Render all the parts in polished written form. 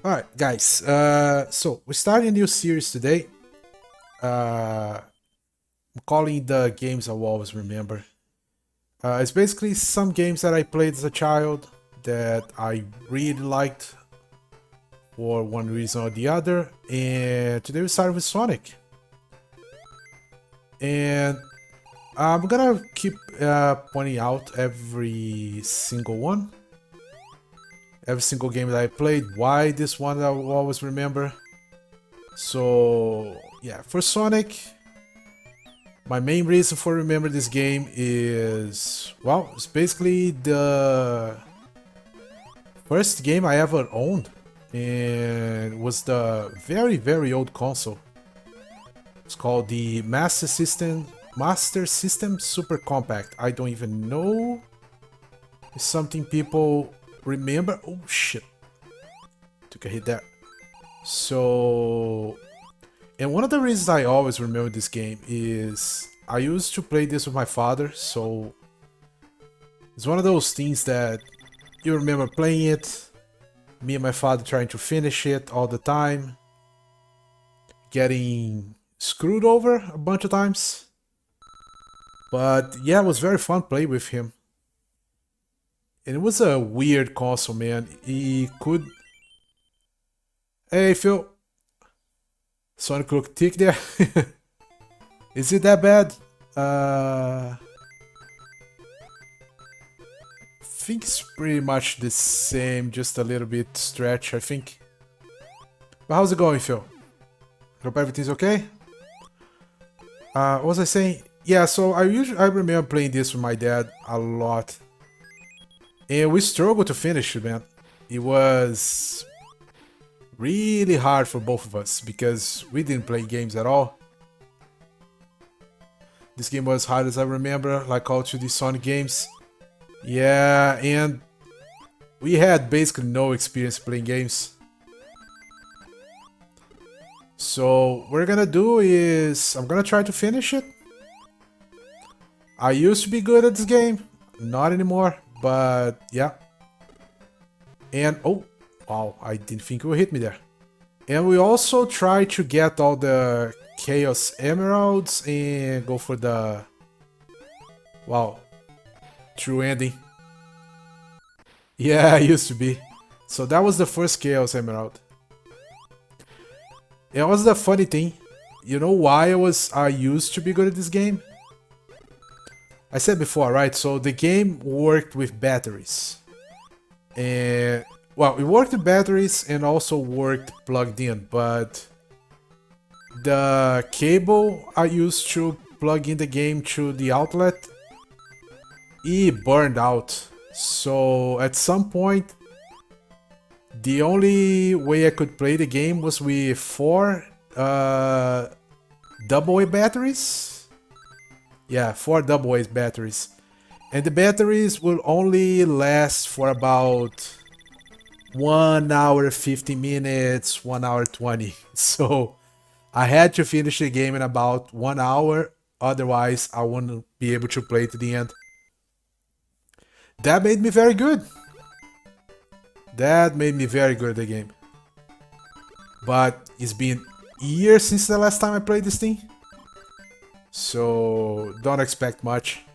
Alright, guys. So we're starting a new series today. I'm calling the games I will always remember. It's basically some games that I played as a child that I really liked for one reason or the other. And today we started with Sonic. And I'm gonna keep pointing out every single game that I played, why this one I will always remember. So yeah, for Sonic, my main reason for remember this game is, well, it's basically the first game I ever owned, and it was the very old console. It's called the Master System Super Compact. I don't even know if something people remember. Oh shit, took a hit there. So, and one of the reasons I always remember this game is I used to play this with my father, so it's one of those things that you remember playing it, me and my father trying to finish it all the time, getting screwed over a bunch of times. But yeah, it was very fun playing with him. And it was a weird console, man. He could. Hey, Phil. Sonic look thick there. Is it that bad? Think it's pretty much the same, just a little bit stretch, I think. But how's it going, Phil? Hope everything's okay. What was I saying? Yeah, so I remember playing this with my dad a lot, and we struggled to finish it, man. It was really hard for both of us because we didn't play games at all. This game was hard as I remember, like all to the Sonic games. Yeah, and we had basically no experience playing games. So what we're gonna do is I'm gonna try to finish it. I used to be good at this game, not anymore, but yeah. And oh, wow, I didn't think it would hit me there. And we also try to get all the Chaos Emeralds and go for the, wow, true ending. Yeah, it used to be. So that was the first Chaos Emerald. It was the funny thing. You know why I used to be good at this game? I said before, right? So the game worked with batteries. And well, it worked with batteries and also worked plugged in, but the cable I used to plug in the game to the outlet, it burned out. So at some point, the only way I could play the game was with four double A batteries. Yeah, four double A batteries. And the batteries will only last for about 1 hour 50 minutes, 1 hour 20. So I had to finish the game in about 1 hour, otherwise I wouldn't be able to play to the end. That made me very good. That made me very good at the game. But it's been years since the last time I played this thing. So don't expect much.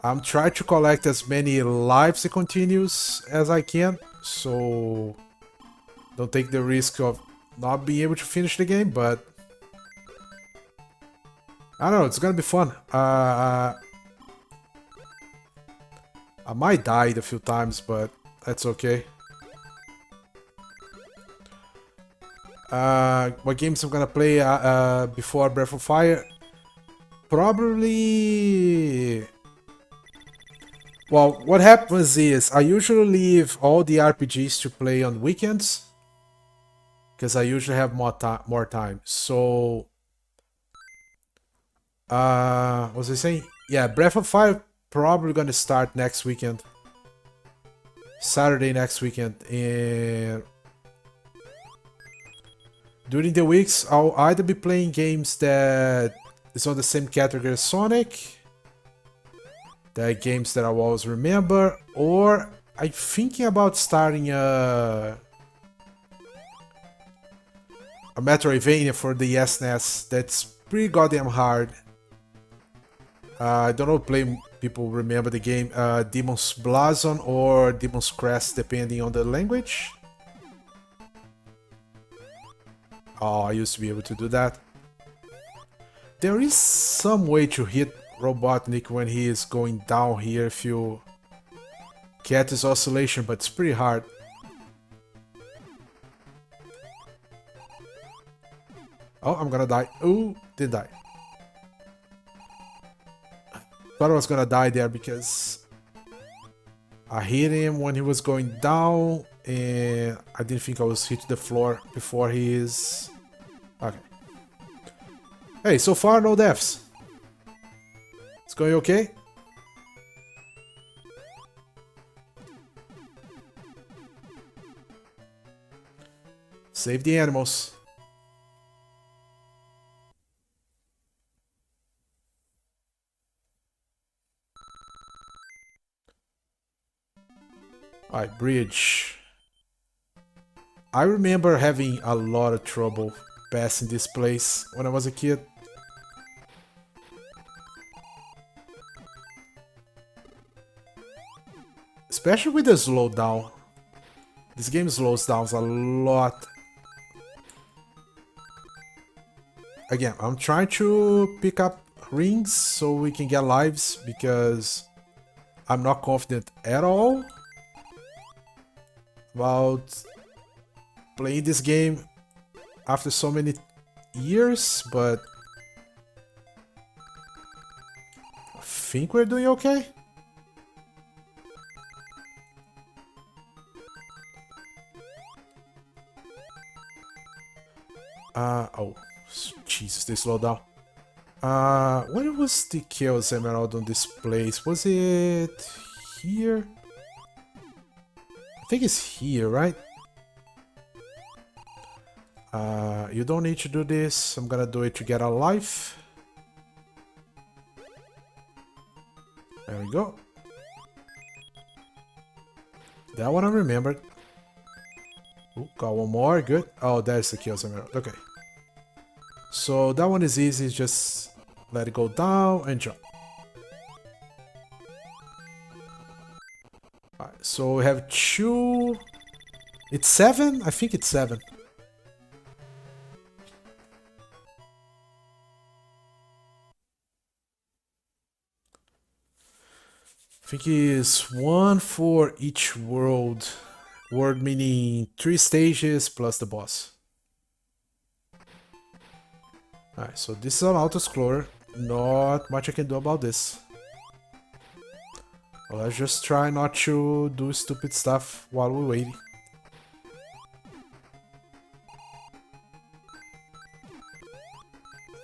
I'm trying to collect as many lives and continues as I can. So don't take the risk of not being able to finish the game, but I don't know, it's gonna be fun. I might die a few times, but that's okay. What games I'm gonna play before Breath of Fire? Probably. Well, what happens is I usually leave all the RPGs to play on weekends because I usually have more time. So, what was I saying? Yeah, Breath of Fire probably gonna start next weekend, Saturday next weekend, and during the weeks I'll either be playing games that is on the same category as Sonic, the games that I always remember, or I'm thinking about starting a Metroidvania for the SNES that's pretty goddamn hard. I don't know if people remember the game Demon's Blazon or Demon's Crest, depending on the language. Oh, I used to be able to do that. There is some way to hit Robotnik when he is going down here if you get his oscillation, but it's pretty hard. Oh, I'm gonna die. Ooh, did die. Thought I was gonna die there because I hit him when he was going down and I didn't think I was hit the floor before he is... Okay. Hey, so far no deaths. It's going okay? Save the animals. Alright, bridge. I remember having a lot of trouble passing this place when I was a kid. Especially with the slowdown. This game slows down a lot. Again, I'm trying to pick up rings so we can get lives because I'm not confident at all about playing this game after so many years, but I think we're doing okay. Oh, Jesus, they slowed down. Where was the Chaos Emerald on this place? Was it here? I think it's here, right? You don't need to do this. I'm gonna do it to get a life. There we go. That one I remembered. Ooh, got one more, good. Oh, there's the Chaos Emerald, okay. So that one is easy, just let it go down and jump. Alright, so we have two... It's 7? I think it's 7. I think it's 1 for each world. World meaning 3 stages plus the boss. Alright, so this is an auto-scroller. Not much I can do about this. Well, let's just try not to do stupid stuff while we're waiting.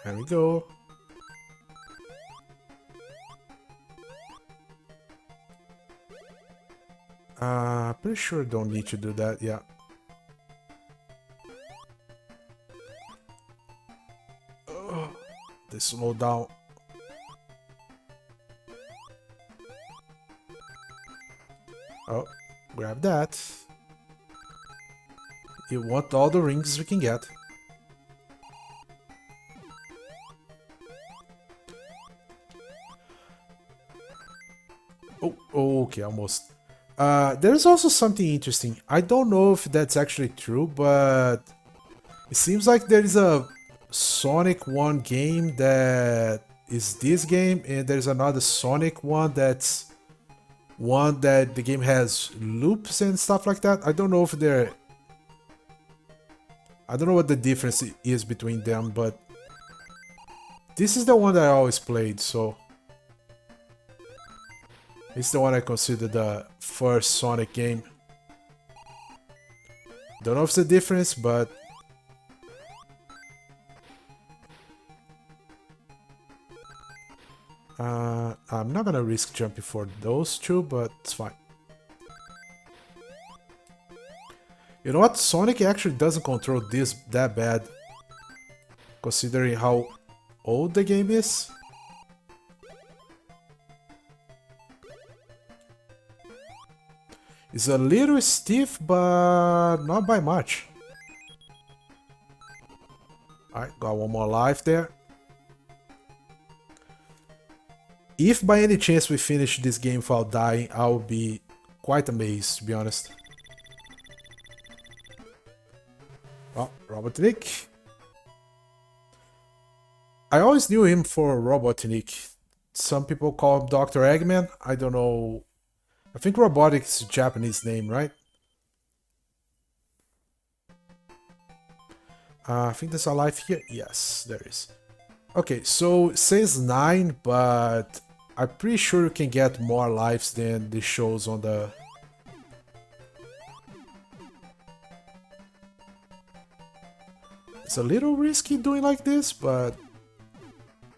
There we go. Pretty sure I don't need to do that, yeah. They slow down. Oh, grab that. You want all the rings we can get. Oh, okay, almost. There's also something interesting. I don't know if that's actually true, but it seems like there is a Sonic 1 game that is this game, and there's another Sonic one that's one that the game has loops and stuff like that. I don't know if they're... I don't know what the difference is between them, but this is the one that I always played, so... It's the one I consider the first Sonic game. Don't know if it's a difference, but... I'm not gonna risk jumping for those two, but it's fine. You know what? Sonic actually doesn't control this that bad, considering how old the game is. It's a little stiff, but not by much. Alright, got one more life there. If by any chance we finish this game without dying, I will be quite amazed, to be honest. Oh, Robotnik. I always knew him for Robotnik. Some people call him Dr. Eggman. I don't know. I think Robotic is a Japanese name, right? I think there's a life here. Yes, there is. Okay, so it says 9, but I'm pretty sure you can get more lives than this shows on the... It's a little risky doing like this, but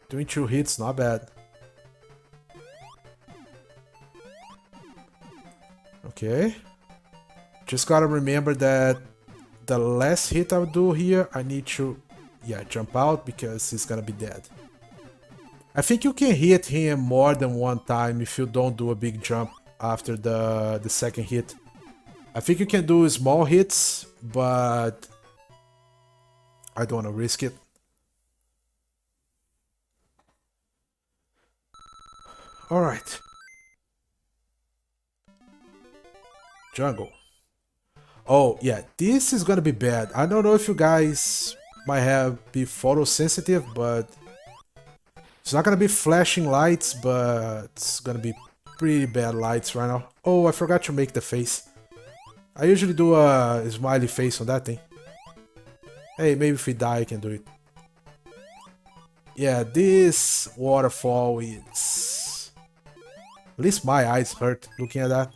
doing 2 hits, not bad. Okay. Just gotta remember that the last hit I'll do here, I need to, yeah, jump out because he's gonna be dead. I think you can hit him more than one time if you don't do a big jump after the second hit. I think you can do small hits, but I don't want to risk it. Alright. Jungle. Oh, yeah, this is gonna be bad. I don't know if you guys might be photosensitive, but it's not gonna be flashing lights, but it's gonna be pretty bad lights right now. Oh, I forgot to make the face. I usually do a smiley face on that thing. Hey, maybe if we die, I can do it. Yeah, this waterfall is... At least my eyes hurt looking at that.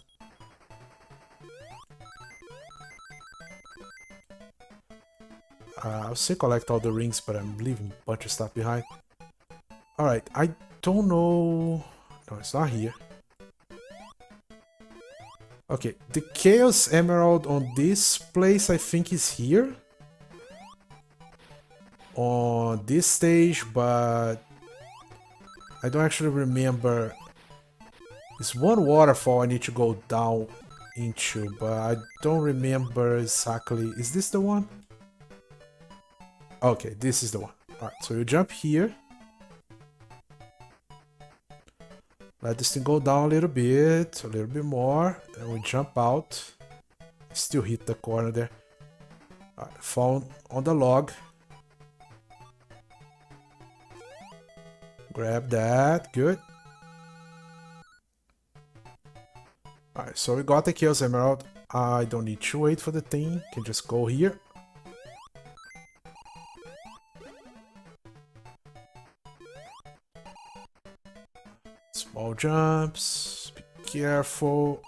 I'll say collect all the rings, but I'm leaving a bunch of stuff behind. Alright, I don't know... No, it's not here. Okay, the Chaos Emerald on this place I think is here. On this stage, but... I don't actually remember... There's one waterfall I need to go down into, but I don't remember exactly... Is this the one? Okay, this is the one. Alright, so you jump here. Let this thing go down a little bit more, and we jump out. Still hit the corner there. Alright, fall on the log. Grab that, good. Alright, so we got the Chaos Emerald. I don't need to wait for the thing, can just go here. Small jumps, be careful.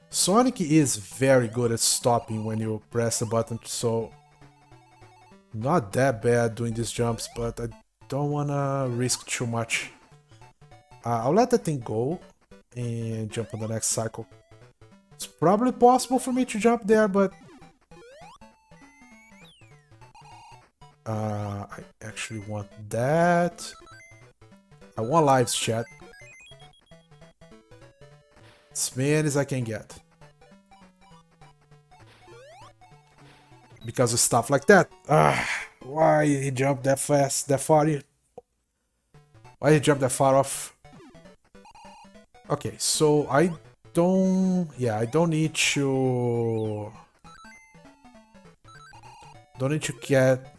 Sonic is very good at stopping when you press the button, so not that bad doing these jumps, but I don't wanna risk too much. I'll let the thing go and jump on the next cycle. It's probably possible for me to jump there, but I actually want that. I want lives, chat. As many as I can get. Because of stuff like that. Why he jumped that fast, that far? Why he jumped that far off? Okay, so I don't... Yeah, I don't need to... Don't need to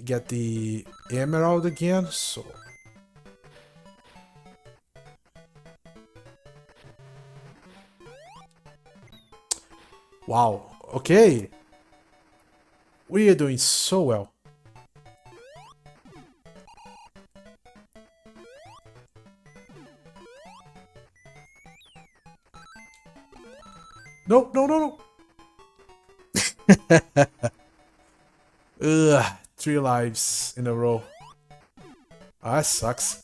get the emerald again, so... Wow, okay. We are doing so well. No, no, no, no. Ugh, 3 lives in a row. Ah, that sucks.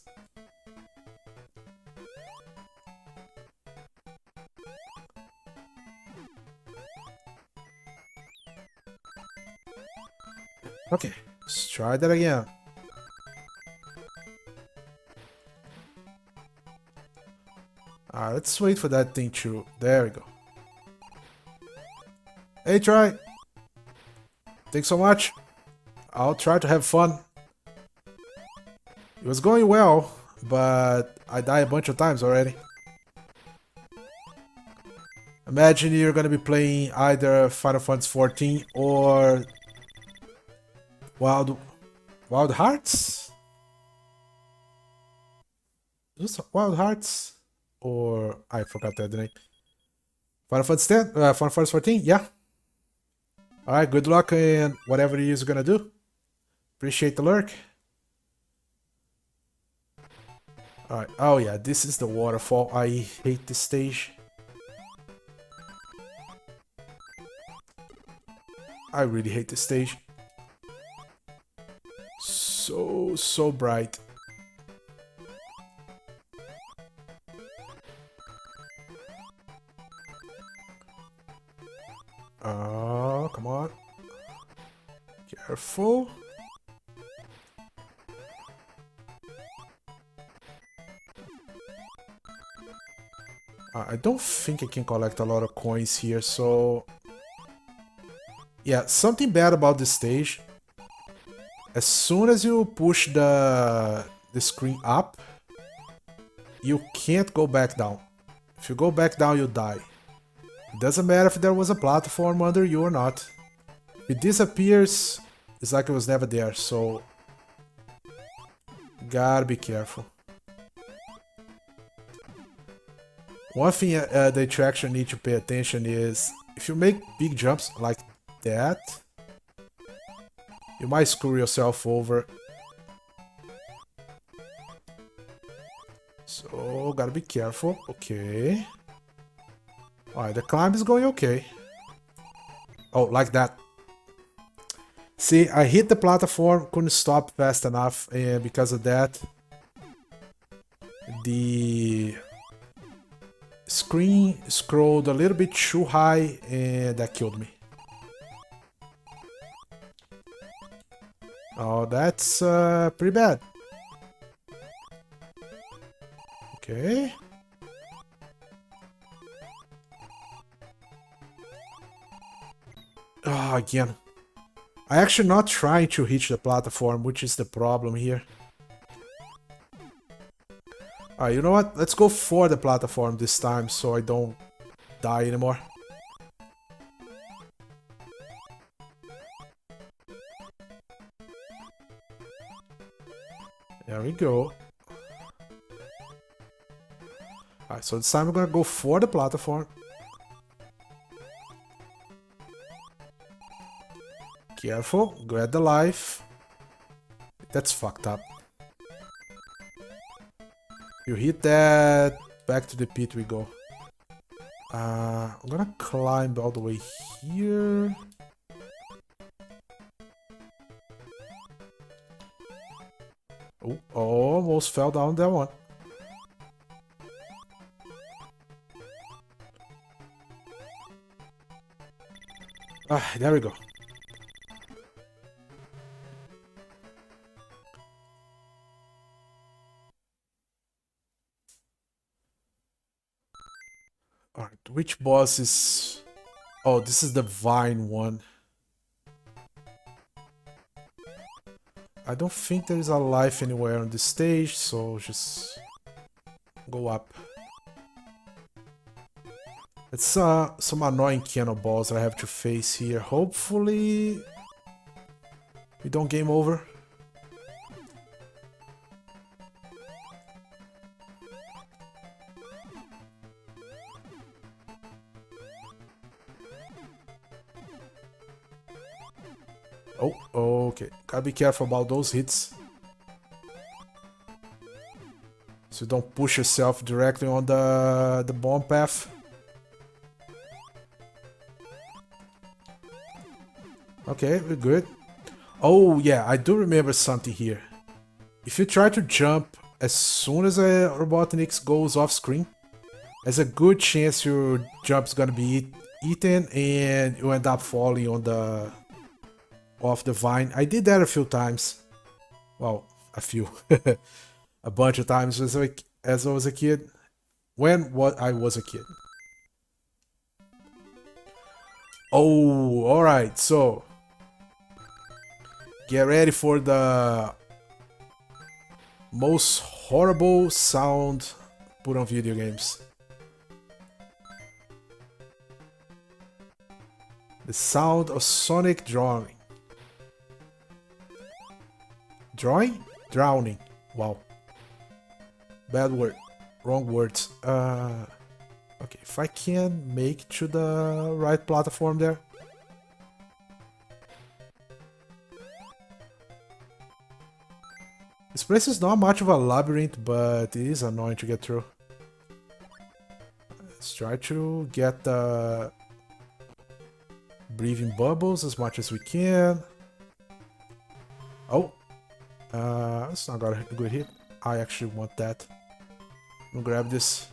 Okay, let's try that again. Alright, let's wait for that thing to... There we go. Hey, Try! Thanks so much. I'll try to have fun. It was going well, but I died a bunch of times already. Imagine you're gonna be playing either Final Fantasy 14 or Wild Hearts? Just Wild Hearts? Or I forgot that name. Final Fantasy 10? Final Fantasy 14? Yeah. Alright, good luck in whatever it is you're gonna do. Appreciate the lurk. Alright, oh yeah, this is the waterfall. I hate this stage. I really hate this stage. So bright. Oh, come on. Careful. I don't think I can collect a lot of coins here, so... Yeah, something bad about this stage. As soon as you push the screen up, you can't go back down. If you go back down, you die. It doesn't matter if there was a platform under you or not. If it disappears, it's like it was never there, so... Gotta be careful. One thing the attraction need to pay attention is, if you make big jumps like that, you might screw yourself over. So, gotta be careful. Okay. Alright, the climb is going okay. Oh, like that. See, I hit the platform, couldn't stop fast enough, and because of that, the screen scrolled a little bit too high, and that killed me. Oh, that's pretty bad. Okay. Oh, again. I'm actually not trying to reach the platform, which is the problem here. Alright, you know what? Let's go for the platform this time so I don't die anymore. There we go. Alright, so this time we're gonna go for the platform. Careful, grab the life. That's fucked up. You hit that, back to the pit we go. I'm gonna climb all the way here. Oh, almost fell down that one. Ah, there we go. Alright, which boss is... Oh, this is the Vine one. I don't think there is a life anywhere on this stage, so just go up. It's some annoying cannonballs that I have to face here. Hopefully we don't game over. Oh, okay. Gotta be careful about those hits. So you don't push yourself directly on the bomb path. Okay, we're good. Oh yeah, I do remember something here. If you try to jump as soon as a Robotnik goes off screen, there's a good chance your jump's gonna be eaten and you end up falling on off the vine. I did that a few times. Well, a few. A bunch of times as I was a kid. when what I was a kid. Oh, alright, so get ready for the most horrible sound put on video games. The sound of Sonic drowning. Drawing? Drowning. Wow. Bad word. Wrong words. Okay, if I can make to the right platform there. This place is not much of a labyrinth, but it is annoying to get through. Let's try to get the breathing bubbles as much as we can. Oh, it's not got a good hit. I actually want that. I'm gonna grab this.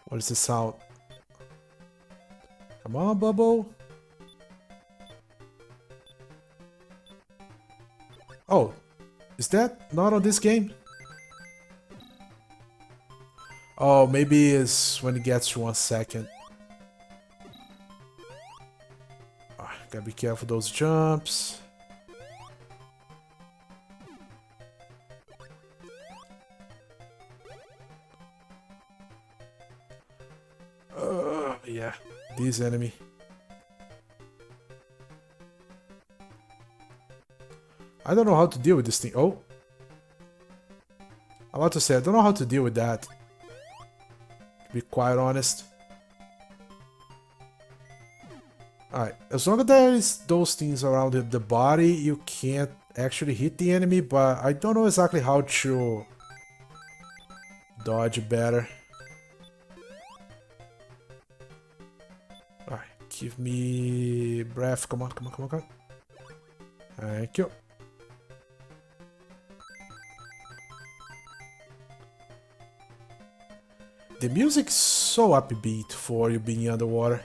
What is the sound? Come on, Bubble. Oh, is that not on this game? Oh, maybe it's when it gets to 1 second. Gotta be careful those jumps. Yeah, this enemy. I don't know how to deal with this thing. Oh. I'm about to say, I don't know how to deal with that. To be quite honest. Alright, as long as there's those things around the body, you can't actually hit the enemy, but I don't know exactly how to dodge better. Alright, give me breath. Come on, come on, come on, come on. Thank you. The music's so upbeat for you being underwater.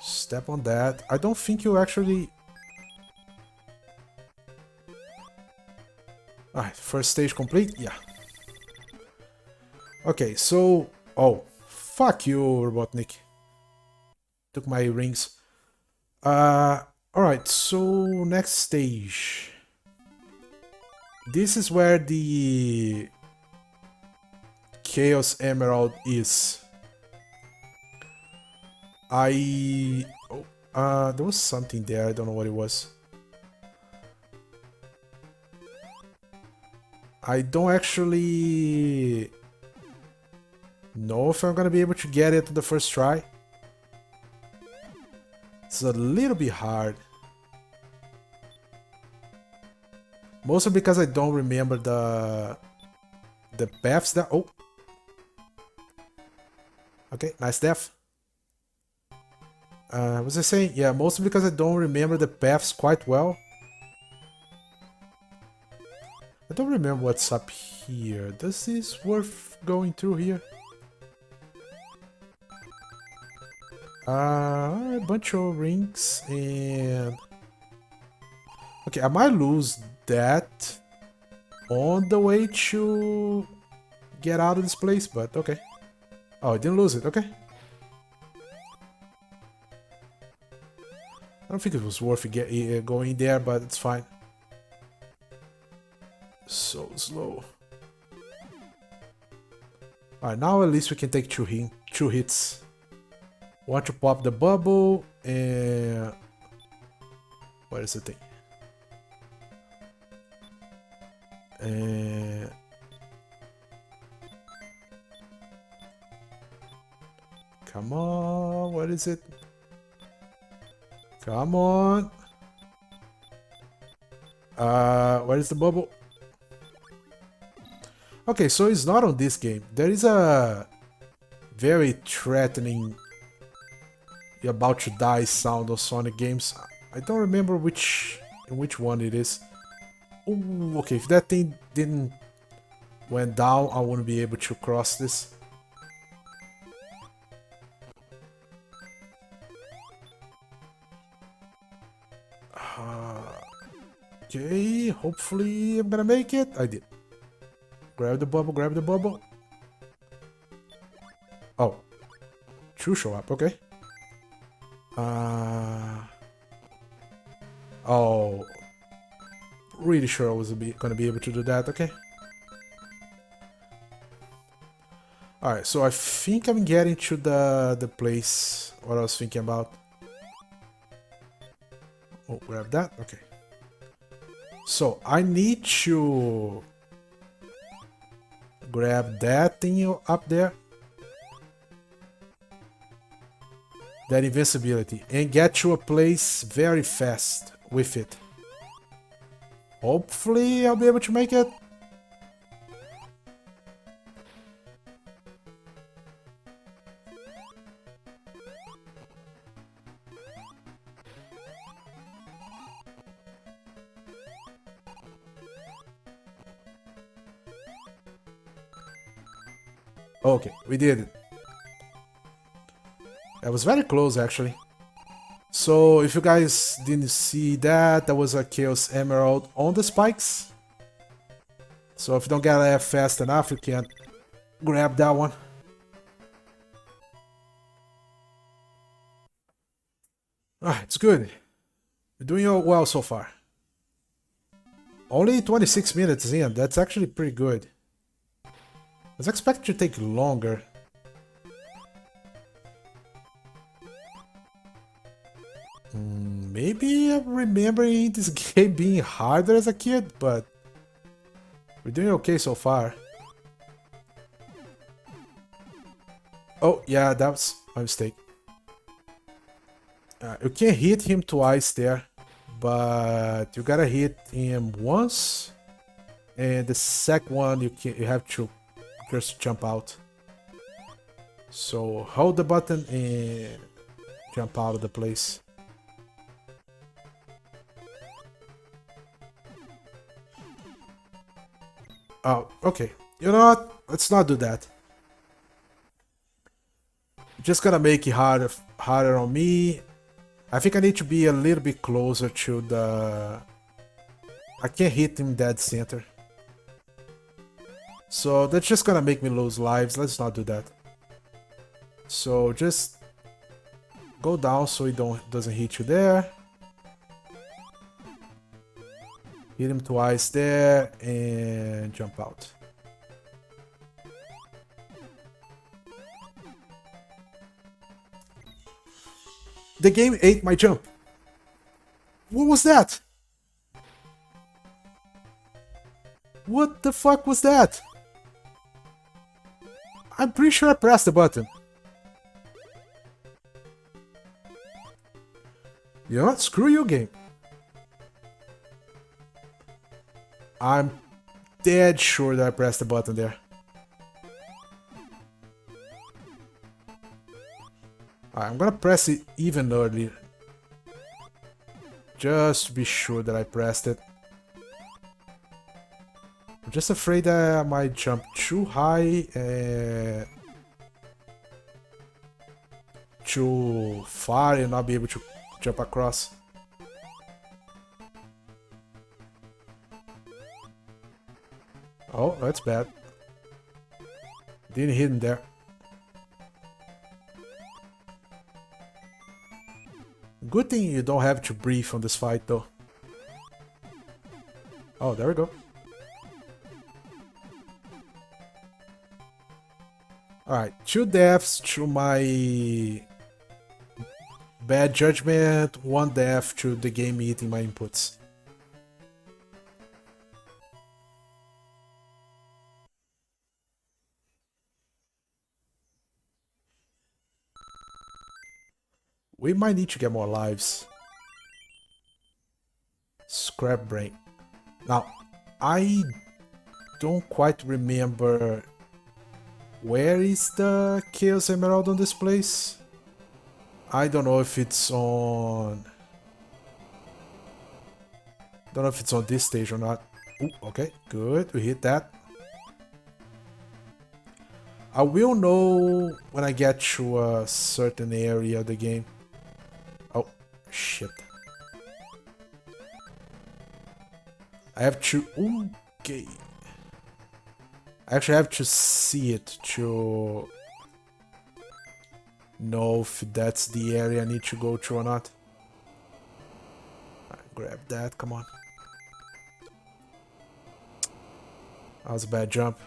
Step on that. I don't think you actually... Alright, first stage complete? Yeah. Okay, so... Oh, fuck you, Robotnik. Took my rings. Alright, so next stage. This is where the Chaos Emerald is. There was something there, I don't know what it was. I don't actually know if I'm gonna be able to get it the first try. It's a little bit hard. Mostly because I don't remember the paths that... Oh! Okay, nice death. What was I saying? Yeah, mostly because I don't remember the paths quite well. I don't remember what's up here. Does this worth going through here? A bunch of rings and... Okay, I might lose that on the way to get out of this place, but okay. Oh, I didn't lose it, okay. I don't think it was worth going there, but it's fine. So slow. Alright, now at least we can take two hits. Want to pop the bubble and... What is the thing? Come on, what is it? Come on. Where is the bubble? Okay, so it's not on this game. There is a very threatening "you're about to die" sound on Sonic games. I don't remember which one it is. Ooh, okay, if that thing didn't went down, I wouldn't be able to cross this. Okay, hopefully I'm gonna make it. I did. Grab the bubble, grab the bubble. Oh. Two show up, okay. Oh. Really sure I was gonna be able to do that, okay. Alright, so I think I'm getting to the place what I was thinking about. Oh, grab that, okay. So I need to grab that thing up there. That invincibility. And get to a place very fast with it. Hopefully I'll be able to make it. Okay, we did it. That was very close, actually. So, if you guys didn't see that, that was a Chaos Emerald on the spikes. So, if you don't get there fast enough, you can't grab that one. Ah, it's good. You're doing well so far. Only 26 minutes in, that's actually pretty good. I was expecting to take longer. Maybe I'm remembering this game being harder as a kid, but we're doing okay so far. Oh, yeah, that was my mistake. You can hit him twice there, but you gotta hit him once, and the second one you have to just jump out. So hold the button and jump out of the place. Oh, okay. You know what? Let's not do that. Just gonna make it harder on me. I think I need to be a little bit closer to the... I can't hit him dead center. So that's just gonna make me lose lives. Let's not do that. So just go down so he doesn't hit you there. Hit him twice there and jump out. The game ate my jump. What was that? What the fuck was that? I'm pretty sure I pressed the button. You know what? Screw you, game. I'm dead sure that I pressed the button there. Alright, I'm gonna press it even earlier. Just to be sure that I pressed it. I'm just afraid that I might jump too high and too far and not be able to jump across. Oh, that's bad. Didn't hit him there. Good thing you don't have to breathe on this fight, though. Oh, there we go. Alright, 2 deaths to my bad judgment, 1 death to the game eating my inputs. We might need to get more lives. Scrap brain. Now, I don't quite remember where is the Chaos Emerald on this place. I don't know if it's on... Don't know if it's on this stage or not. Ooh, okay, good, we hit that. I will know when I get to a certain area of the game. Oh, shit. I have to... Okay. I actually have to see it to know if that's the area I need to go to or not. Right, grab that, come on. That was a bad jump.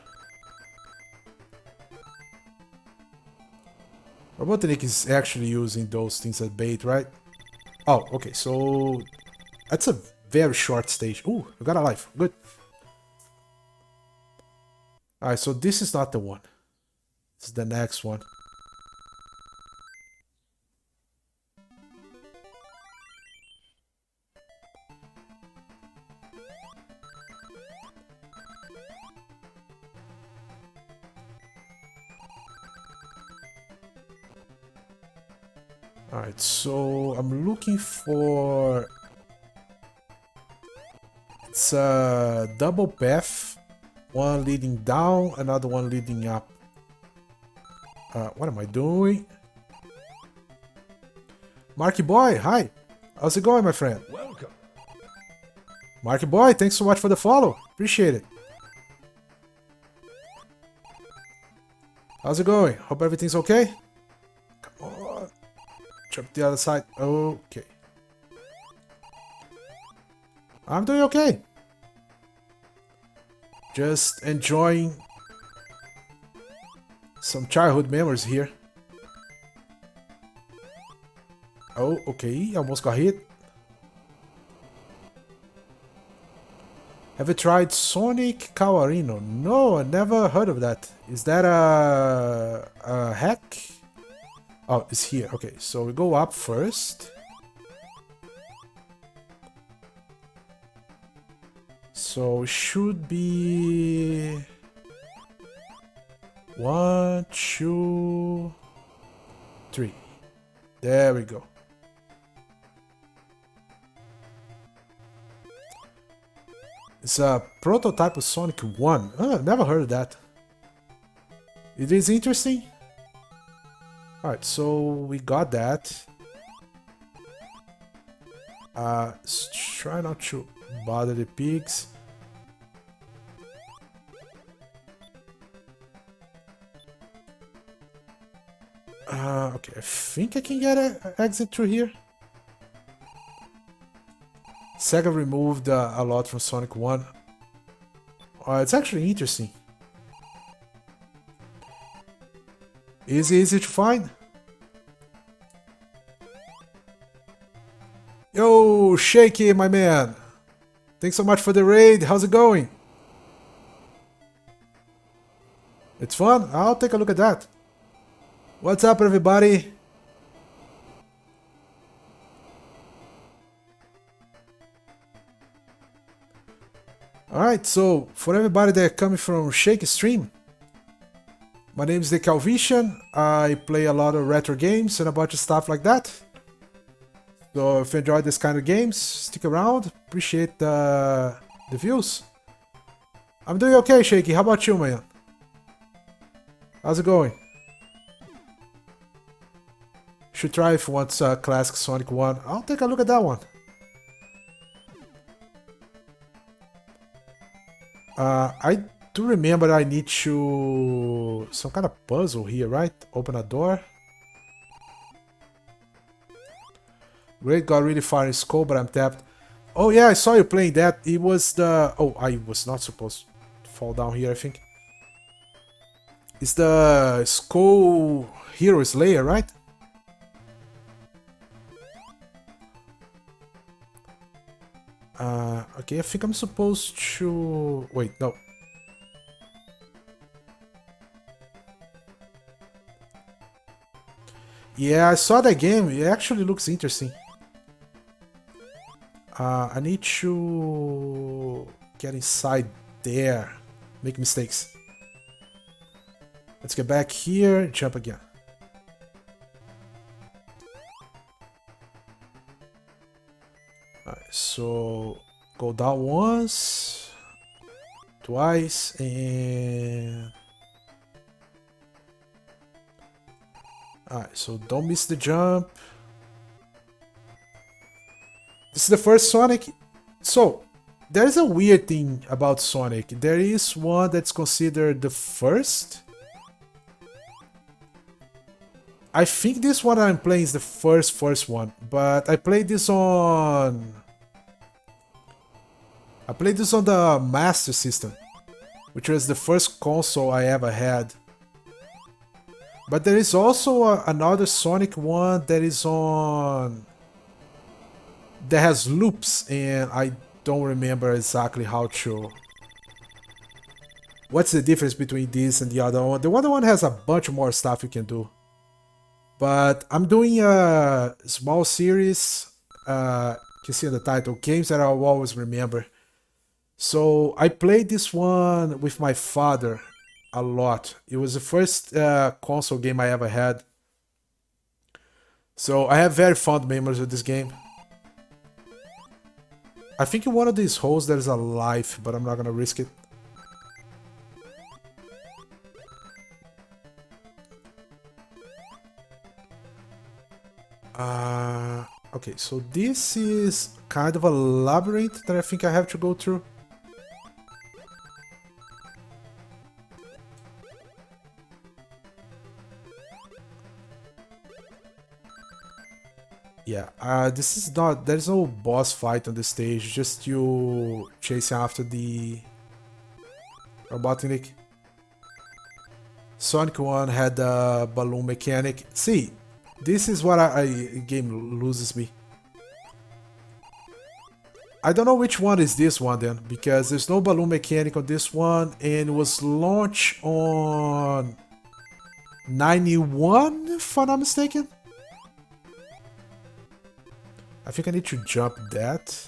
Robotnik is actually using those things as bait, right? Oh, okay, so that's a very short stage. Ooh, I got a life. Good. Alright, so this is not the one. This is the next one. Alright, so I'm looking for... It's a double path. One leading down, another one leading up. What am I doing? Marky Boy, hi! How's it going, my friend? Welcome. Marky Boy, thanks so much for the follow. Appreciate it. How's it going? Hope everything's okay? Come on. Jump the other side. Okay. I'm doing okay. Just enjoying some childhood memories here. Oh, okay. Almost got hit. Have you tried Sonic Kawarino? No, I never heard of that. Is that a hack? Oh, it's here. Okay, so we go up first. So it should be 1, 2, 3. There we go. It's a prototype of Sonic 1. Oh, I've never heard of that. It is interesting. Alright, so we got that. Let's try not to bother the pigs. Okay, I think I can get an exit through here. Sega removed a lot from Sonic 1. It's actually interesting. Easy to find. Yo, Shaky, my man. Thanks so much for the raid. How's it going? It's fun? I'll take a look at that. What's up, everybody? Alright, so for everybody that coming from Shake Stream, my name is The Calvician. I play a lot of retro games and a bunch of stuff like that. So if you enjoy this kind of games, stick around. Appreciate the views. I'm doing okay, Shaky. How about you, man? How's it going? Should try if you want classic Sonic 1. I'll take a look at that one. I do remember I need to... some kind of puzzle here, right? Open a door. Great, got really far in scope, but I'm tapped. Oh yeah, I saw you playing that. It was the... oh, I was not supposed to fall down here, I think. It's the Skull Heroes layer, right? Okay, I think I'm supposed to... wait, no. Yeah, I saw that game. It actually looks interesting. I need to get inside there. Make mistakes. Let's get back here. Jump again. Alright, so go down once, twice, and... alright, so don't miss the jump. This is the first Sonic. So, There's a weird thing about Sonic. There is one that's considered the first. I think this one I'm playing is the first one, but I played this on the Master System, which was the first console I ever had. But there is also another Sonic one that is on that has loops, and I don't remember exactly how to. What's the difference between this and the other one? The other one has a bunch more stuff you can do. But I'm doing a small series. You can see in the title, games that I'll always remember. So I played this one with my father a lot. It was the first console game I ever had. So I have very fond memories of this game. I think in one of these holes there's a life, but I'm not gonna risk it. Okay, so this is kind of a labyrinth that I think I have to go through. Yeah, this is not, there's no boss fight on the stage, just you chasing after the Robotnik. Sonic 1 had the balloon mechanic. See, this is what game loses me. I don't know which one is this one then, because there's no balloon mechanic on this one, and it was launched on 91, if I'm not mistaken. I think I need to jump that.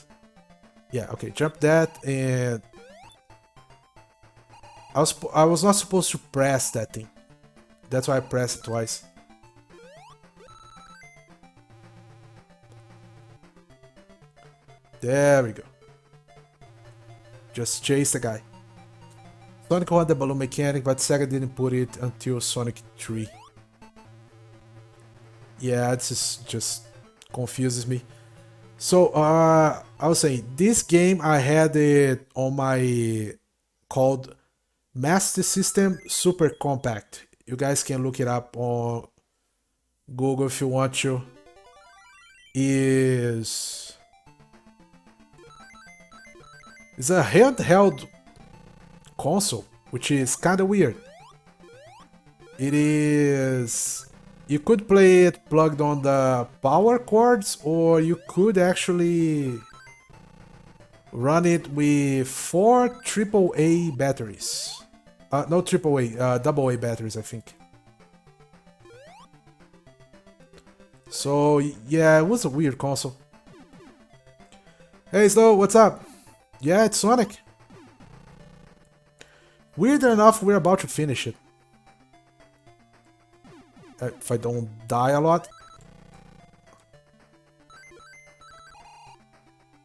Yeah, okay, jump that, and I was not supposed to press that thing. That's why I pressed it twice. There we go. Just chase the guy. Sonic had the balloon mechanic, but Sega didn't put it until Sonic 3. Yeah, it just confuses me. So, I was saying, this game I had it on my called Master System Super Compact. You guys can look it up on Google if you want to. It's a handheld console, which is kind of weird. It is. You could play it plugged on the power cords, or you could actually run it with 4 AAA batteries. No AAA, AA batteries, I think. So yeah, it was a weird console. Hey Snow, what's up? Yeah, it's Sonic. Weird enough, we're about to finish it. If I don't die a lot.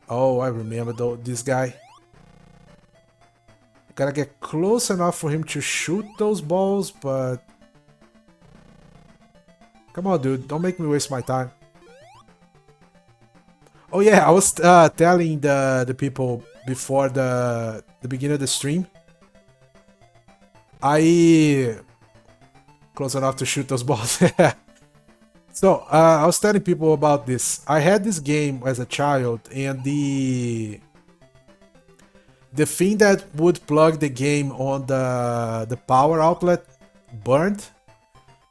Oh, I remember this guy. Gotta get close enough for him to shoot those balls, but... Come on, dude, don't make me waste my time. Oh yeah, I was telling the people before the beginning of the stream. Close enough to shoot those balls. So, I was telling people about this. I had this game as a child, and the thing that would plug the game on the power outlet burned,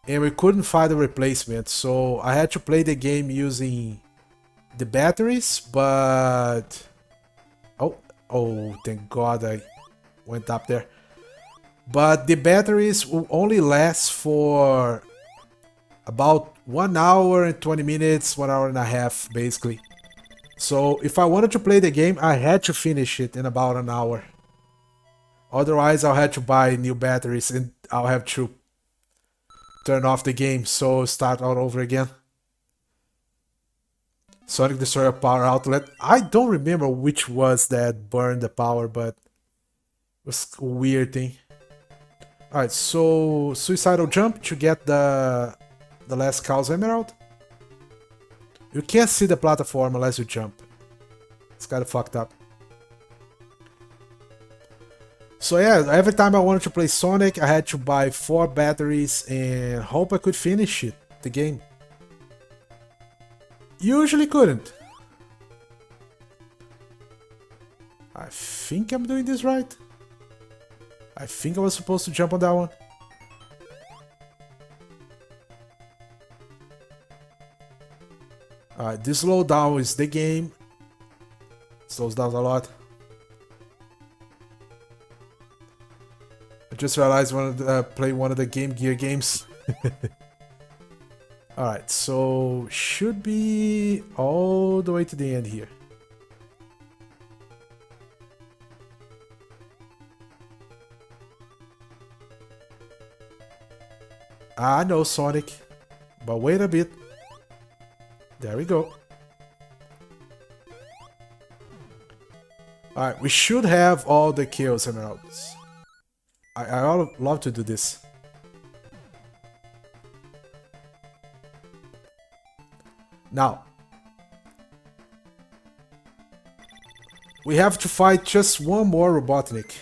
and we couldn't find a replacement. So I had to play the game using the batteries, but oh, thank God I went up there. But the batteries will only last for about 1 hour and 20 minutes, 1 hour and a half, basically. So if I wanted to play the game, I had to finish it in about an hour. Otherwise, I'll have to buy new batteries and I'll have to turn off the game, so start all over again. Sonic Destroyer power outlet. I don't remember which was that burned the power, but it was a weird thing. Alright, so suicidal jump to get the last Chaos Emerald. You can't see the platform unless you jump. It's kinda fucked up. So yeah, every time I wanted to play Sonic, I had to buy 4 batteries and hope I could finish it, the game. Usually couldn't. I think I'm doing this right. I think I was supposed to jump on that one. Alright, this slowdown is the game. Slows down a lot. I just realized I wanted to play one of the Game Gear games. Alright, so should be all the way to the end here. I know, Sonic, but wait a bit. There we go. Alright, we should have all the Chaos Emeralds. I would love to do this. Now, we have to fight just one more Robotnik.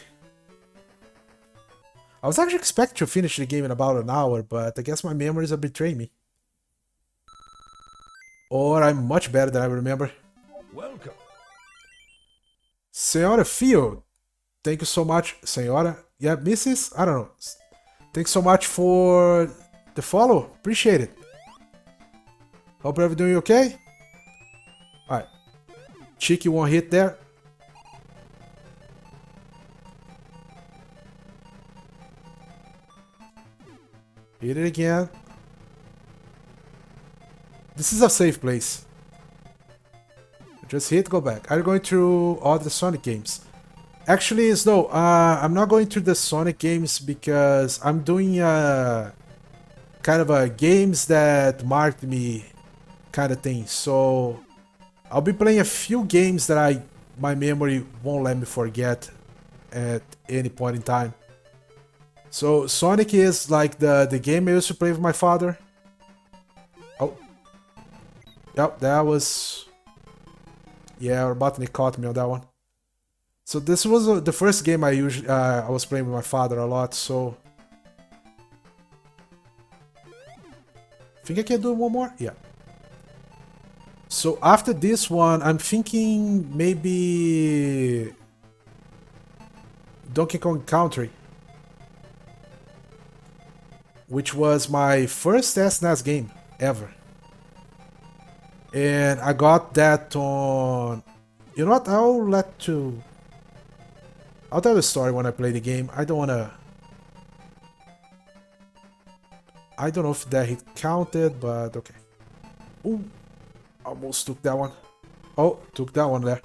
I was actually expecting to finish the game in about an hour, but I guess my memories are betraying me. Or I'm much better than I remember. Welcome. Senhora Field, thank you so much. Senhora? Yeah, Mrs.? I don't know. Thanks so much for the follow. Appreciate it. Hope you're doing okay. Alright. Cheeky one hit there. Hit it again. This is a safe place. Just hit, go back. Are you going through all the Sonic games? Actually, no. I'm not going through the Sonic games because I'm doing kind of a games that marked me kind of thing. So I'll be playing a few games that my memory won't let me forget at any point in time. So Sonic is like the game I used to play with my father. Oh. Yep, that was... Yeah, Robotnik caught me on that one. So this was the first game I was playing with my father a lot, so... Think I can do one more? Yeah. So after this one, I'm thinking maybe... Donkey Kong Country. Which was my first SNES game ever. And I got that on... You know what? I'll tell the story when I play the game. I don't wanna... I don't know if that hit counted, but okay. Ooh, almost took that one. Oh, took that one there.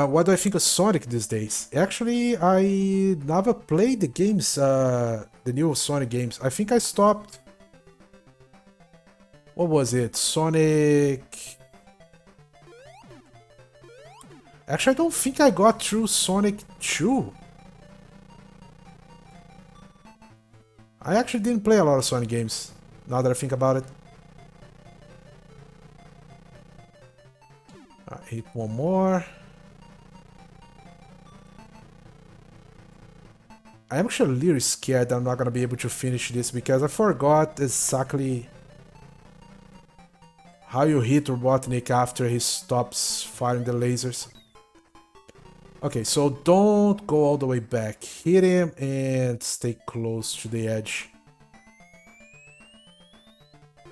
What do I think of Sonic these days? Actually, I never played the games, the new Sonic games. I think I stopped... What was it? Sonic... Actually, I don't think I got through Sonic 2. I actually didn't play a lot of Sonic games, now that I think about it. Hit one more. I'm actually a little scared that I'm not gonna be able to finish this because I forgot exactly how you hit Robotnik after he stops firing the lasers. Okay, so don't go all the way back. Hit him and stay close to the edge. I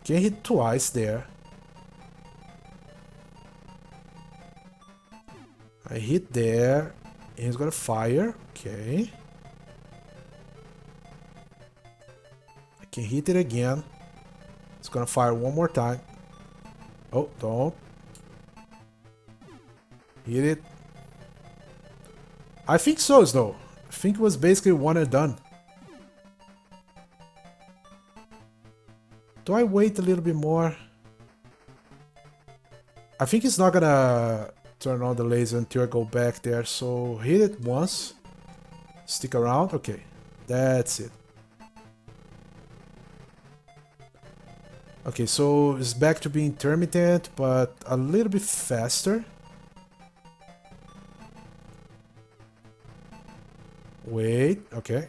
can hit twice there. I hit there. And he's gonna fire. Okay. I can hit it again. It's gonna fire one more time. Oh, don't. Hit it. I think so, though. I think it was basically one and done. Do I wait a little bit more? I think it's not gonna turn on the laser until I go back there, so hit it once. Stick around. Okay, that's it. Okay, so it's back to being intermittent, but a little bit faster. Wait, okay.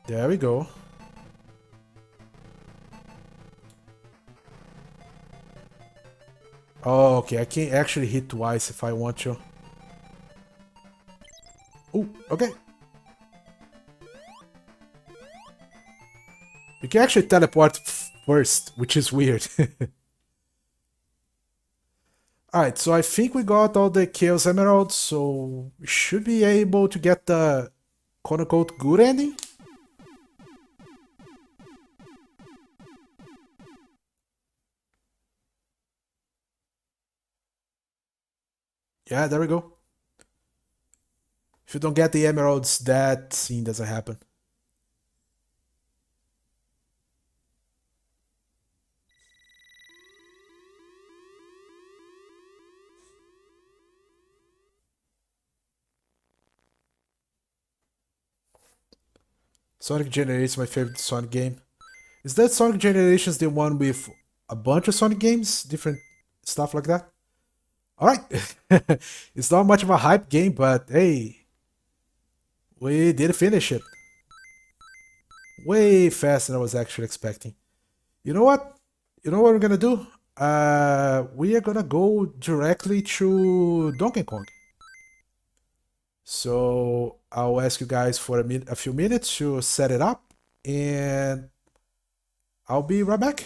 There we go. Oh, okay, I can actually hit twice if I want to. Oh, okay. You can actually teleport first, which is weird. Alright, so I think we got all the Chaos Emeralds, so we should be able to get the quote-unquote good ending. Yeah, there we go. If you don't get the emeralds, that scene doesn't happen. Sonic Generations, my favorite Sonic game. Is that Sonic Generations the one with a bunch of Sonic games? Different stuff like that? Alright. It's not much of a hype game, but hey, we did finish it. Way faster than I was actually expecting. You know what? You know what we're gonna do? We are gonna go directly to Donkey Kong. So I'll ask you guys for a few minutes to set it up, and I'll be right back.